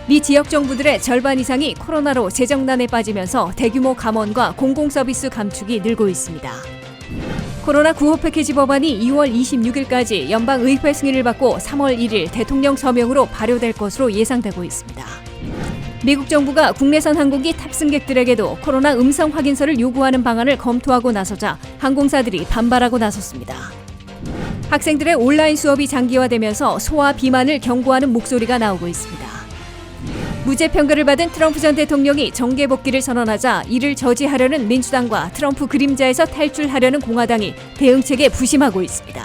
미 지역 정부들의 절반 이상이 코로나로 재정난에 빠지면서 대규모 감원과 공공서비스 감축이 늘고 있습니다. 코로나 구호 패키지 법안이 2월 26일까지 연방의회 승인을 받고 3월 1일 대통령 서명으로 발효될 것으로 예상되고 있습니다. 미국 정부가 국내선 항공기 탑승객들에게도 코로나 음성 확인서를 요구하는 방안을 검토하고 나서자 항공사들이 반발하고 나섰습니다. 학생들의 온라인 수업이 장기화되면서 소아 비만을 경고하는 목소리가 나오고 있습니다. 무죄 판결을 받은 트럼프 전 대통령이 정계 복귀를 선언하자 이를 저지하려는 민주당과 트럼프 그림자에서 탈출하려는 공화당이 대응책에 부심하고 있습니다.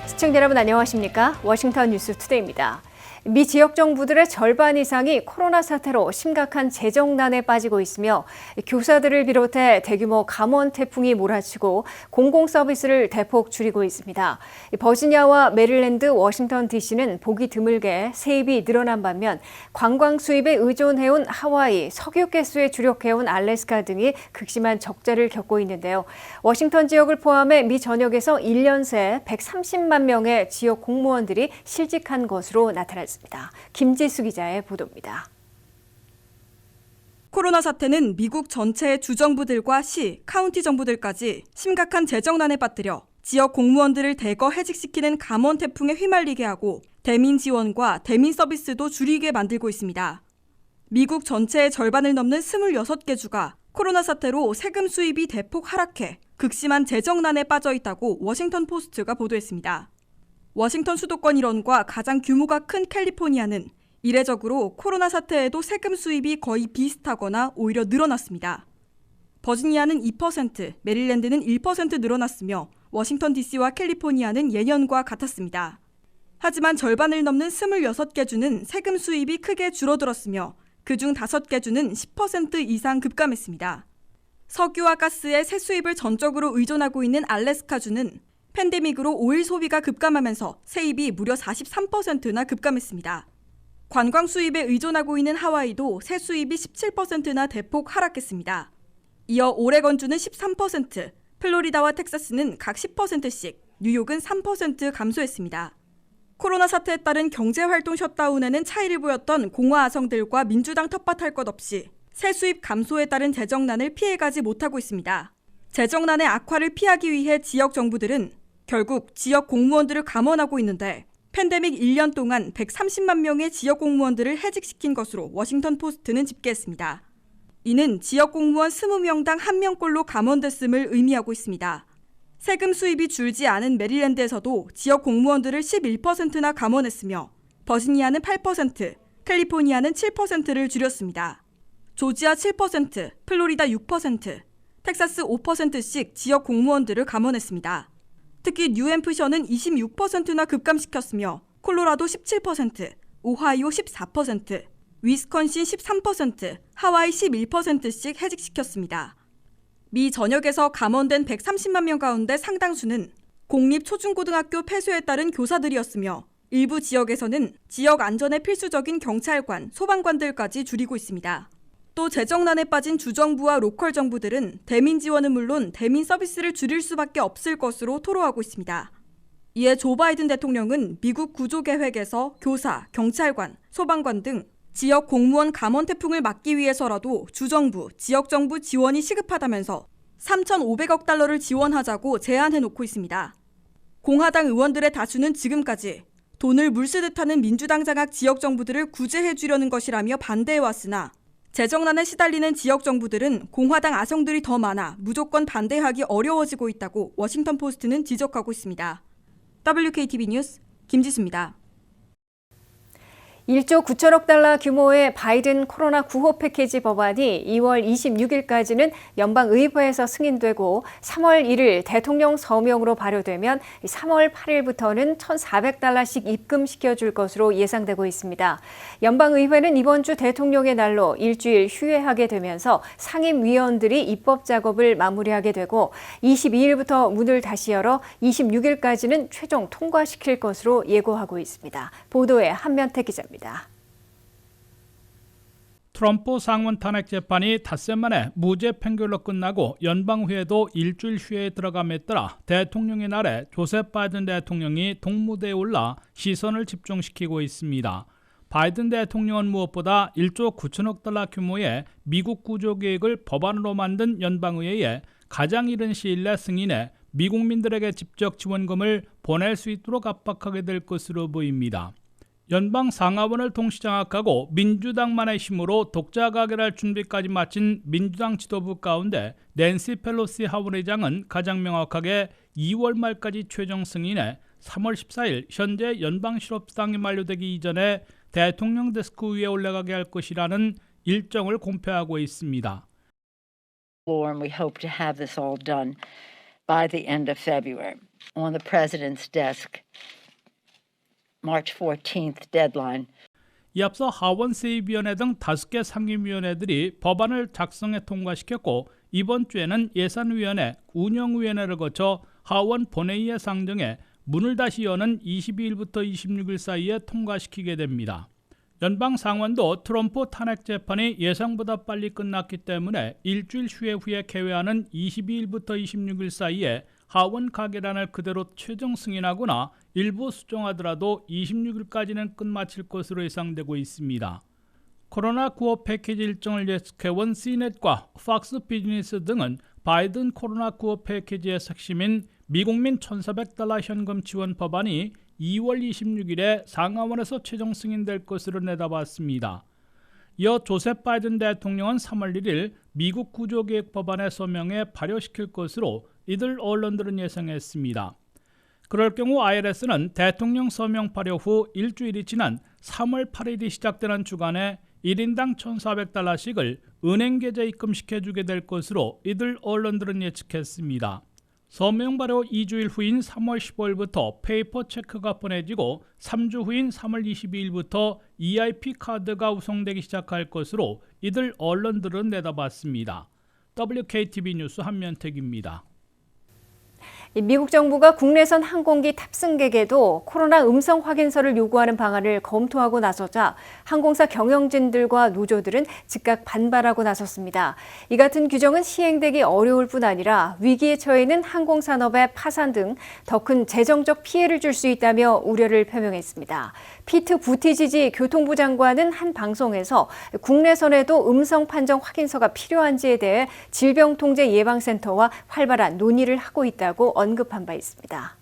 시청자 여러분 안녕하십니까? 워싱턴 뉴스 투데이입니다. 미 지역 정부들의 절반 이상이 코로나 사태로 심각한 재정난에 빠지고 있으며 교사들을 비롯해 대규모 감원 태풍이 몰아치고 공공서비스를 대폭 줄이고 있습니다. 버지니아와 메릴랜드, 워싱턴 DC는 보기 드물게 세입이 늘어난 반면 관광 수입에 의존해온 하와이, 석유가스에 주력해온 알래스카 등이 극심한 적자를 겪고 있는데요. 워싱턴 지역을 포함해 미 전역에서 1년 새 130만 명의 지역 공무원들이 실직한 것으로 나타났습니다. 김지수 기자의 보도입니다. 코로나 사태는 미국 전체의 주정부들과 시, 카운티 정부들까지 심각한 재정난에 빠뜨려 지역 공무원들을 대거 해직시키는 감원 태풍에 휘말리게 하고 대민 지원과 대민 서비스도 줄이게 만들고 있습니다. 미국 전체의 절반을 넘는 26개 주가 코로나 사태로 세금 수입이 대폭 하락해 극심한 재정난에 빠져 있다고 워싱턴 포스트가 보도했습니다. 워싱턴 수도권 일원과 가장 규모가 큰 캘리포니아는 이례적으로 코로나 사태에도 세금 수입이 거의 비슷하거나 오히려 늘어났습니다. 버지니아는 2%, 메릴랜드는 1% 늘어났으며 워싱턴 DC와 캘리포니아는 예년과 같았습니다. 하지만 절반을 넘는 26개 주는 세금 수입이 크게 줄어들었으며 그중 5개 주는 10% 이상 급감했습니다. 석유와 가스의 세수입을 전적으로 의존하고 있는 알래스카 주는 팬데믹으로 오일 소비가 급감하면서 세입이 무려 43%나 급감했습니다. 관광 수입에 의존하고 있는 하와이도 세수입이 17%나 대폭 하락했습니다. 이어 오레건주는 13%, 플로리다와 텍사스는 각 10%씩, 뉴욕은 3% 감소했습니다. 코로나 사태에 따른 경제활동 셧다운에는 차이를 보였던 공화 아성들과 민주당 텃밭할 것 없이 세수입 감소에 따른 재정난을 피해가지 못하고 있습니다. 재정난의 악화를 피하기 위해 지역 정부들은 결국 지역 공무원들을 감원하고 있는데 팬데믹 1년 동안 130만 명의 지역 공무원들을 해직시킨 것으로 워싱턴 포스트는 집계했습니다. 이는 지역 공무원 20명당 1명꼴로 감원됐음을 의미하고 있습니다. 세금 수입이 줄지 않은 메릴랜드에서도 지역 공무원들을 11%나 감원했으며 버지니아는 8%, 캘리포니아는 7%를 줄였습니다. 조지아 7%, 플로리다 6%, 텍사스 5%씩 지역 공무원들을 감원했습니다. 특히 뉴햄프셔는 26%나 급감시켰으며 콜로라도 17%, 오하이오 14%, 위스콘신 13%, 하와이 11%씩 해직시켰습니다. 미 전역에서 감원된 130만 명 가운데 상당수는 공립 초중고등학교 폐쇄에 따른 교사들이었으며 일부 지역에서는 지역 안전에 필수적인 경찰관, 소방관들까지 줄이고 있습니다. 또 재정난에 빠진 주정부와 로컬 정부들은 대민 지원은 물론 대민 서비스를 줄일 수밖에 없을 것으로 토로하고 있습니다. 이에 조 바이든 대통령은 미국 구조계획에서 교사, 경찰관, 소방관 등 지역 공무원 감원 태풍을 막기 위해서라도 주정부, 지역정부 지원이 시급하다면서 3,500억 달러를 지원하자고 제안해놓고 있습니다. 공화당 의원들의 다수는 지금까지 돈을 물쓰듯 하는 민주당 장악 지역정부들을 구제해주려는 것이라며 반대해왔으나 재정난에 시달리는 지역 정부들은 공화당 아성들이 더 많아 무조건 반대하기 어려워지고 있다고 워싱턴 포스트는 지적하고 있습니다. WKTV 뉴스 김지수입니다. 1조 9천억 달러 규모의 바이든 코로나 구호 패키지 법안이 2월 26일까지는 연방의회에서 승인되고 3월 1일 대통령 서명으로 발효되면 3월 8일부터는 1,400달러씩 입금시켜줄 것으로 예상되고 있습니다. 연방의회는 이번 주 대통령의 날로 일주일 휴회하게 되면서 상임위원들이 입법 작업을 마무리하게 되고 22일부터 문을 다시 열어 26일까지는 최종 통과시킬 것으로 예고하고 있습니다. 보도에 한면태 기자입니다. 트럼프 상원 탄핵 재판이 닷새 만에 무죄 판결로 끝나고 연방의회도 일주일 휴회에 들어감에 따라 대통령의 날에 조셉 바이든 대통령이 동무대에 올라 시선을 집중시키고 있습니다. 바이든 대통령은 무엇보다 1조 9천억 달러 규모의 미국 구조 계획을 법안으로 만든 연방의회에 가장 이른 시일 내 승인해 미국민들에게 직접 지원금을 보낼 수 있도록 압박하게 될 것으로 보입니다. 연방 상하원을 동시 장악하고 민주당만의 힘으로 독자 가결할 준비까지 마친 민주당 지도부 가운데 낸시 펠로시 하원의장은 가장 명확하게 2월 말까지 최종 승인해 3월 14일 현재 연방 실업수당이 만료되기 이전에 대통령 데스크 위에 올라가게 할 것이라는 일정을 공표하고 있습니다. And we hope to have this all done by the end of February. On the president's desk, March 14th deadline. 이 앞서 하원 세입위원회 등 5개 상임위원회들이 법안을 작성해 통과시켰고 이번 주에는 예산위원회, 운영위원회를 거쳐 하원 본회의에 상정해 문을 다시 여는 22일부터 26일 사이에 통과시키게 됩니다. 연방 상원도 트럼프 탄핵 재판이 예상보다 빨리 끝났기 때문에 일주일 휴회 후에 개회하는 22일부터 26일 사이에 하원 가결안을 그대로 최종 승인하거나 일부 수정하더라도 26일까지는 끝마칠 것으로 예상되고 있습니다. 코로나 구호 패키지 일정을 예측해온 시넷과 팍스 비즈니스 등은 바이든 코로나 구호 패키지의 핵심인 미국민 1,400달러 현금 지원 법안이 2월 26일에 상하원에서 최종 승인될 것으로 내다봤습니다. 이어 조셉 바이든 대통령은 3월 1일 미국 구조계획 법안에 서명해 발효시킬 것으로 이들 언론들은 예상했습니다. 그럴 경우 IRS는 대통령 서명 발효 후 일주일이 지난 3월 8일이 시작되는 주간에 1인당 1,400달러씩을 은행 계좌에 입금시켜주게 될 것으로 이들 언론들은 예측했습니다. 서명 발효 2주일 후인 3월 15일부터 페이퍼 체크가 보내지고 3주 후인 3월 22일부터 EIP 카드가 우송되기 시작할 것으로 이들 언론들은 내다봤습니다. WKTV 뉴스 한면택입니다. 미국 정부가 국내선 항공기 탑승객에도 코로나 음성 확인서를 요구하는 방안을 검토하고 나서자 항공사 경영진들과 노조들은 즉각 반발하고 나섰습니다. 이 같은 규정은 시행되기 어려울 뿐 아니라 위기에 처해 있는 항공산업의 파산 등 더 큰 재정적 피해를 줄 수 있다며 우려를 표명했습니다. 피트 부티지지 교통부 장관은 한 방송에서 국내선에도 음성 판정 확인서가 필요한지에 대해 질병통제예방센터와 활발한 논의를 하고 있다고 언급한 바 있습니다.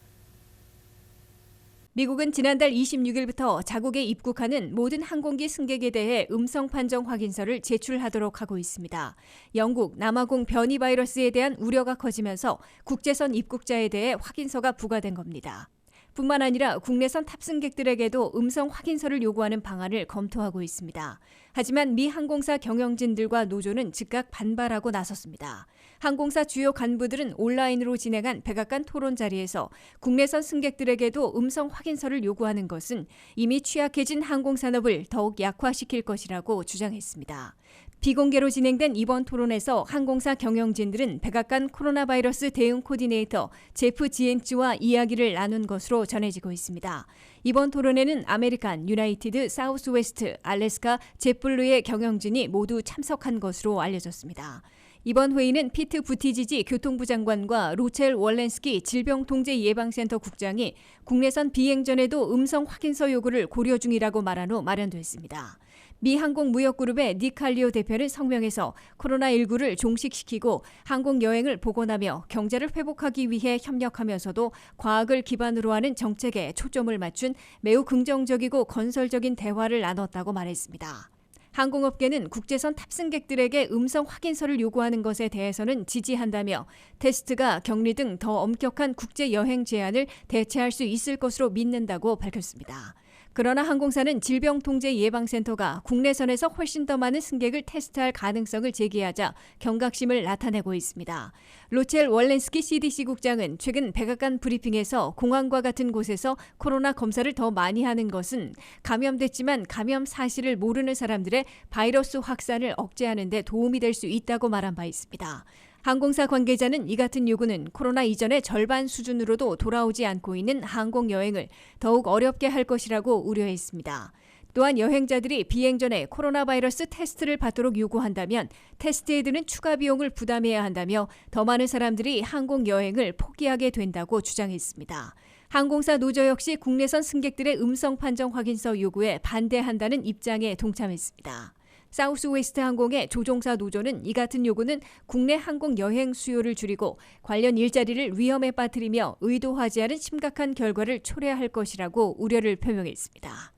미국은 지난달 26일부터 자국에 입국하는 모든 항공기 승객에 대해 음성 판정 확인서를 제출하도록 하고 있습니다. 영국 남아공 변이 바이러스에 대한 우려가 커지면서 국제선 입국자에 대해 확인서가 부과된 겁니다. 뿐만 아니라 국내선 탑승객들에게도 음성 확인서를 요구하는 방안을 검토하고 있습니다. 하지만 미 항공사 경영진들과 노조는 즉각 반발하고 나섰습니다. 항공사 주요 간부들은 온라인으로 진행한 백악관 토론 자리에서 국내선 승객들에게도 음성 확인서를 요구하는 것은 이미 취약해진 항공산업을 더욱 약화시킬 것이라고 주장했습니다. 비공개로 진행된 이번 토론에서 항공사 경영진들은 백악관 코로나 바이러스 대응 코디네이터 제프 지엔츠와 이야기를 나눈 것으로 전해지고 있습니다. 이번 토론에는 아메리칸, 유나이티드, 사우스웨스트, 알래스카, 젯블루의 경영진이 모두 참석한 것으로 알려졌습니다. 이번 회의는 피트 부티지지 교통부 장관과 로첼 월렌스키 질병통제예방센터 국장이 국내선 비행 전에도 음성 확인서 요구를 고려 중이라고 말한 후 마련됐습니다. 미 항공무역그룹의 닉 칼리오 대표는 성명에서 코로나19를 종식시키고 항공 여행을 복원하며 경제를 회복하기 위해 협력하면서도 과학을 기반으로 하는 정책에 초점을 맞춘 매우 긍정적이고 건설적인 대화를 나눴다고 말했습니다. 항공업계는 국제선 탑승객들에게 음성 확인서를 요구하는 것에 대해서는 지지한다며 테스트가 격리 등 더 엄격한 국제 여행 제한을 대체할 수 있을 것으로 믿는다고 밝혔습니다. 그러나 항공사는 질병통제예방센터가 국내선에서 훨씬 더 많은 승객을 테스트할 가능성을 제기하자 경각심을 나타내고 있습니다. 로첼 월렌스키 CDC 국장은 최근 백악관 브리핑에서 공항과 같은 곳에서 코로나 검사를 더 많이 하는 것은 감염됐지만 감염 사실을 모르는 사람들의 바이러스 확산을 억제하는 데 도움이 될 수 있다고 말한 바 있습니다. 항공사 관계자는 이 같은 요구는 코로나 이전의 절반 수준으로도 돌아오지 않고 있는 항공 여행을 더욱 어렵게 할 것이라고 우려했습니다. 또한 여행자들이 비행 전에 코로나 바이러스 테스트를 받도록 요구한다면 테스트에 드는 추가 비용을 부담해야 한다며 더 많은 사람들이 항공 여행을 포기하게 된다고 주장했습니다. 항공사 노조 역시 국내선 승객들의 음성 판정 확인서 요구에 반대한다는 입장에 동참했습니다. 사우스웨스트 항공의 조종사 노조는 이 같은 요구는 국내 항공 여행 수요를 줄이고 관련 일자리를 위험에 빠뜨리며 의도하지 않은 심각한 결과를 초래할 것이라고 우려를 표명했습니다.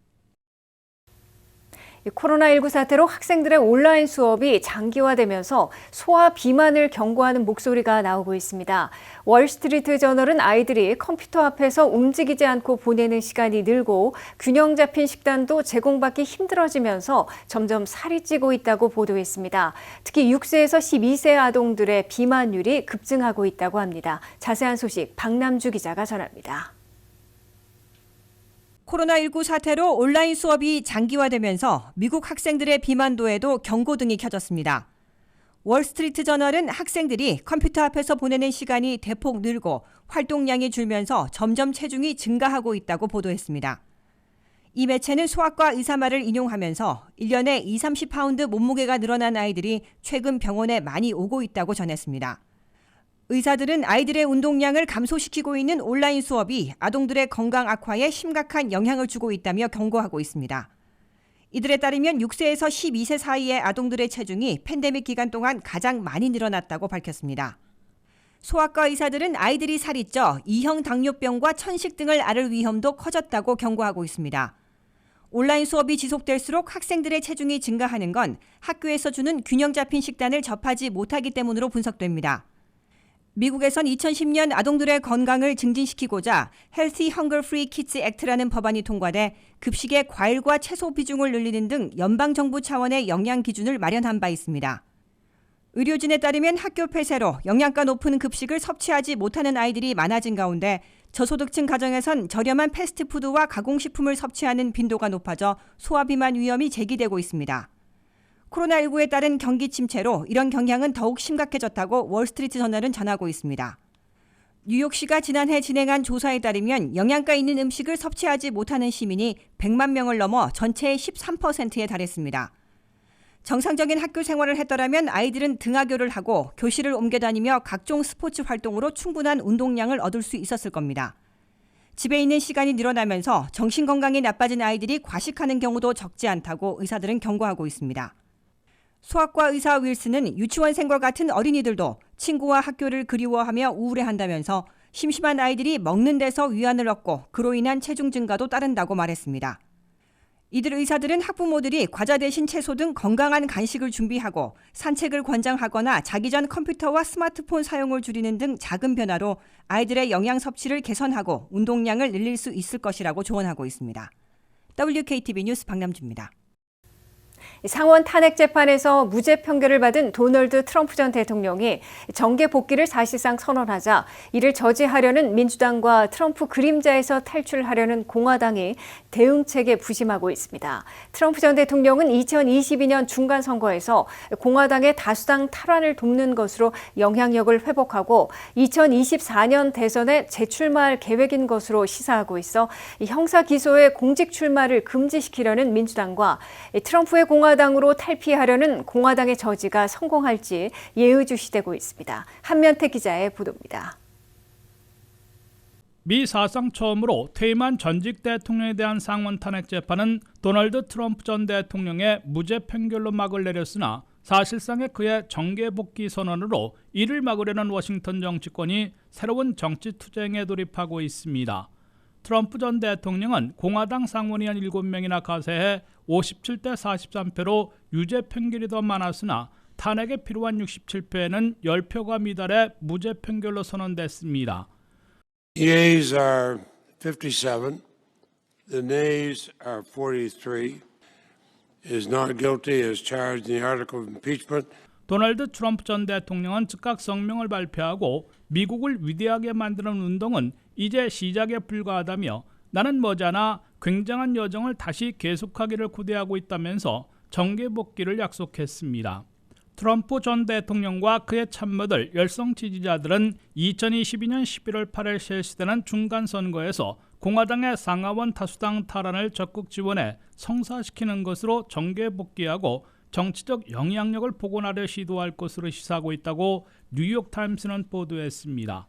코로나19 사태로 학생들의 온라인 수업이 장기화되면서 소아 비만을 경고하는 목소리가 나오고 있습니다. 월스트리트 저널은 아이들이 컴퓨터 앞에서 움직이지 않고 보내는 시간이 늘고 균형 잡힌 식단도 제공받기 힘들어지면서 점점 살이 찌고 있다고 보도했습니다. 특히 6세에서 12세 아동들의 비만율이 급증하고 있다고 합니다. 자세한 소식 박남주 기자가 전합니다. 코로나19 사태로 온라인 수업이 장기화되면서 미국 학생들의 비만도에도 경고등이 켜졌습니다. 월스트리트 저널은 학생들이 컴퓨터 앞에서 보내는 시간이 대폭 늘고 활동량이 줄면서 점점 체중이 증가하고 있다고 보도했습니다. 이 매체는 소아과 의사 말을 인용하면서 1년에 20-30파운드 몸무게가 늘어난 아이들이 최근 병원에 많이 오고 있다고 전했습니다. 의사들은 아이들의 운동량을 감소시키고 있는 온라인 수업이 아동들의 건강 악화에 심각한 영향을 주고 있다며 경고하고 있습니다. 이들에 따르면 6세에서 12세 사이의 아동들의 체중이 팬데믹 기간 동안 가장 많이 늘어났다고 밝혔습니다. 소아과 의사들은 아이들이 살이 쪄 2형 당뇨병과 천식 등을 앓을 위험도 커졌다고 경고하고 있습니다. 온라인 수업이 지속될수록 학생들의 체중이 증가하는 건 학교에서 주는 균형 잡힌 식단을 접하지 못하기 때문으로 분석됩니다. 미국에선 2010년 아동들의 건강을 증진시키고자 Healthy Hunger Free Kids Act라는 법안이 통과돼 급식에 과일과 채소 비중을 늘리는 등 연방정부 차원의 영양 기준을 마련한 바 있습니다. 의료진에 따르면 학교 폐쇄로 영양가 높은 급식을 섭취하지 못하는 아이들이 많아진 가운데 저소득층 가정에선 저렴한 패스트푸드와 가공식품을 섭취하는 빈도가 높아져 소아비만 위험이 제기되고 있습니다. 코로나19에 따른 경기 침체로 이런 경향은 더욱 심각해졌다고 월스트리트 저널은 전하고 있습니다. 뉴욕시가 지난해 진행한 조사에 따르면 영양가 있는 음식을 섭취하지 못하는 시민이 100만 명을 넘어 전체의 13%에 달했습니다. 정상적인 학교 생활을 했더라면 아이들은 등하교를 하고 교실을 옮겨 다니며 각종 스포츠 활동으로 충분한 운동량을 얻을 수 있었을 겁니다. 집에 있는 시간이 늘어나면서 정신건강이 나빠진 아이들이 과식하는 경우도 적지 않다고 의사들은 경고하고 있습니다. 소아과 의사 윌슨은 유치원생과 같은 어린이들도 친구와 학교를 그리워하며 우울해한다면서 심심한 아이들이 먹는 데서 위안을 얻고 그로 인한 체중 증가도 따른다고 말했습니다. 이들 의사들은 학부모들이 과자 대신 채소 등 건강한 간식을 준비하고 산책을 권장하거나 자기 전 컴퓨터와 스마트폰 사용을 줄이는 등 작은 변화로 아이들의 영양 섭취를 개선하고 운동량을 늘릴 수 있을 것이라고 조언하고 있습니다. WKTV 뉴스 박남주입니다. 상원 탄핵 재판에서 무죄 판결을 받은 도널드 트럼프 전 대통령이 정계 복귀를 사실상 선언하자 이를 저지하려는 민주당과 트럼프 그림자에서 탈출하려는 공화당이 대응책에 부심하고 있습니다. 트럼프 전 대통령은 2022년 중간선거에서 공화당의 다수당 탈환을 돕는 것으로 영향력을 회복하고 2024년 대선에 재출마할 계획인 것으로 시사하고 있어 형사 기소의 공직 출마를 금지시키려는 민주당과 트럼프의 공화당으로 탈피하려는 공화당의 저지가 성공할지 예의주시되고 있습니다. 한면태 기자의 보도입니다. 미 사상 처음으로 퇴임한 전직 대통령에 대한 상원 탄핵 재판은 도널드 트럼프 전 대통령의 무죄 판결로 막을 내렸으나 사실상의 그의 정계 복귀 선언으로 이를 막으려는 워싱턴 정치권이 새로운 정치 투쟁에 돌입하고 있습니다. 트럼프 전 대통령은 공화당 상원의원 7명이나 가세해 57대 43표로 유죄 판결이 더 많았으나 탄핵에 필요한 67표에는 10표가 미달해 무죄 판결로 선언됐습니다. Yeas are 57, the nays are 43. Is not guilty as charged in the article of impeachment. 도널드 트럼프 전 대통령은 즉각 성명을 발표하고 미국을 위대하게 만드는 운동은 이제 시작에 불과하다며 나는 머지않아 굉장한 여정을 다시 계속하기를 고대하고 있다면서 정계 복귀를 약속했습니다. 트럼프 전 대통령과 그의 참모들 열성 지지자들은 2022년 11월 8일 실시되는 중간선거에서 공화당의 상하원 다수당 탈환을 적극 지원해 성사시키는 것으로 정계 복귀하고 정치적 영향력을 복원하려 시도할 것으로 시사하고 있다고 뉴욕타임스는 보도했습니다.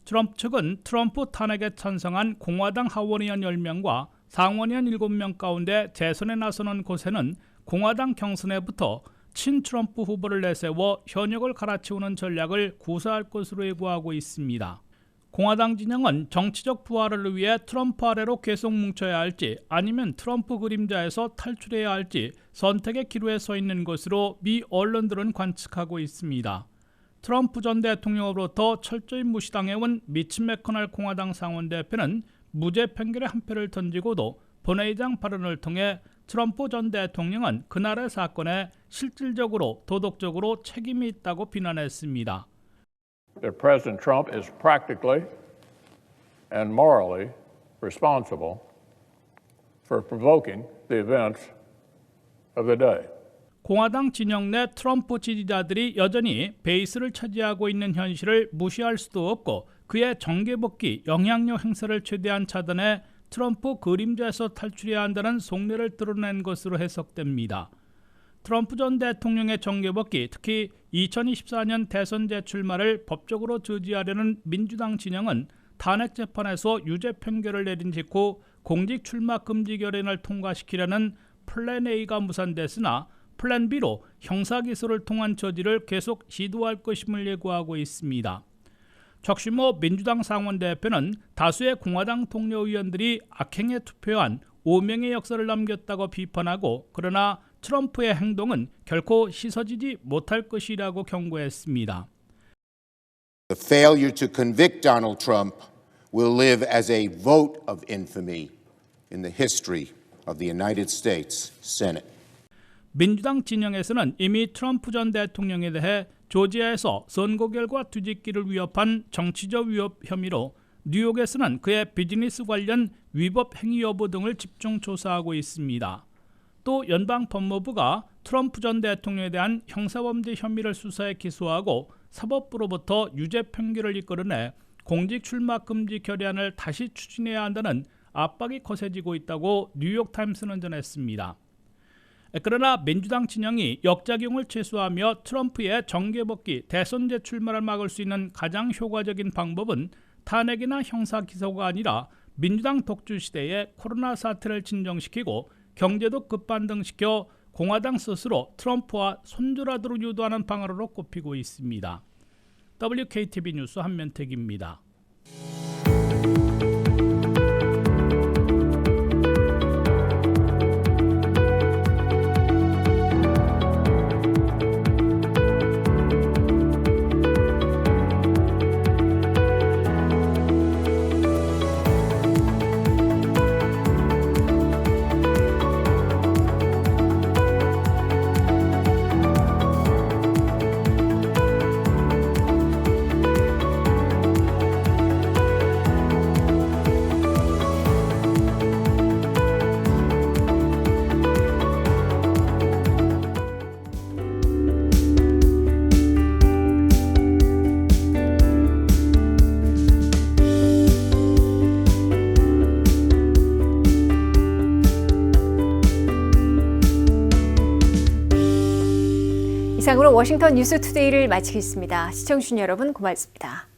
트럼프 측은 트럼프 탄핵에 찬성한 공화당 하원의원 10명과 상원의원 7명 가운데 재선에 나서는 곳에는 공화당 경선에부터 친트럼프 후보를 내세워 현역을 갈아치우는 전략을 구사할 것으로 예고하고 있습니다. 공화당 진영은 정치적 부활을 위해 트럼프 아래로 계속 뭉쳐야 할지 아니면 트럼프 그림자에서 탈출해야 할지 선택의 기로에 서 있는 것으로 미 언론들은 관측하고 있습니다. 트럼프 전 대통령으로부터 철저히 무시당해온 미치 매커널 공화당 상원대표는 무죄 판결에 한 표를 던지고도 본회의장 발언을 통해 트럼프 전 대통령은 그날의 사건에 실질적으로 도덕적으로 책임이 있다고 비난했습니다. That President Trump is practically and morally responsible for provoking the events of the day. 공화당 진영 내 트럼프 지지자들이 여전히 베이스를 차지하고 있는 현실을 무시할 수도 없고 그의 정계복귀 영향력 행사를 최대한 차단해 트럼프 그림자에서 탈출해야 한다는 속내를 드러낸 것으로 해석됩니다. 트럼프 전 대통령의 정계복귀, 특히 2024년 대선 재출마를 법적으로 저지하려는 민주당 진영은 탄핵 재판에서 유죄 판결을 내린 직후 공직 출마 금지 결의안을 통과시키려는 플랜 A가 무산됐으나 플랜 B로 형사기소를 통한 저지를 계속 시도할 것임을 예고하고 있습니다. 적시모 민주당 상원대표는 다수의 공화당 동료 의원들이 악행에 투표한 5명의 역사를 남겼다고 비판하고 그러나 트럼프의 행동은 결코 씻어지지 못할 것이라고 경고했습니다. The failure to convict Donald Trump will live as a vote of infamy in the history of the United States Senate. 민주당 진영에서는 이미 트럼프 전 대통령에 대해 조지아에서 선거 결과 뒤집기를 위협한 정치적 위협 혐의로 뉴욕에서는 그의 비즈니스 관련 위법 행위 여부 등을 집중 조사하고 있습니다. 또 연방법무부가 트럼프 전 대통령에 대한 형사범죄 혐의를 수사해 기소하고 사법부로부터 유죄 판결을 이끌어내 공직 출마 금지 결의안을 다시 추진해야 한다는 압박이 거세지고 있다고 뉴욕타임스는 전했습니다. 그러나 민주당 진영이 역작용을 최소화하며 트럼프의 정계복귀, 대선 재출마를 막을 수 있는 가장 효과적인 방법은 탄핵이나 형사기소가 아니라 민주당 독주 시대에 코로나 사태를 진정시키고 경제도 급반등시켜 공화당 스스로 트럼프와 손절하도록 유도하는 방안으로 꼽히고 있습니다. WKTV 뉴스 한면택입니다. 이상으로 워싱턴 뉴스투데이를 마치겠습니다. 시청해주신 여러분 고맙습니다.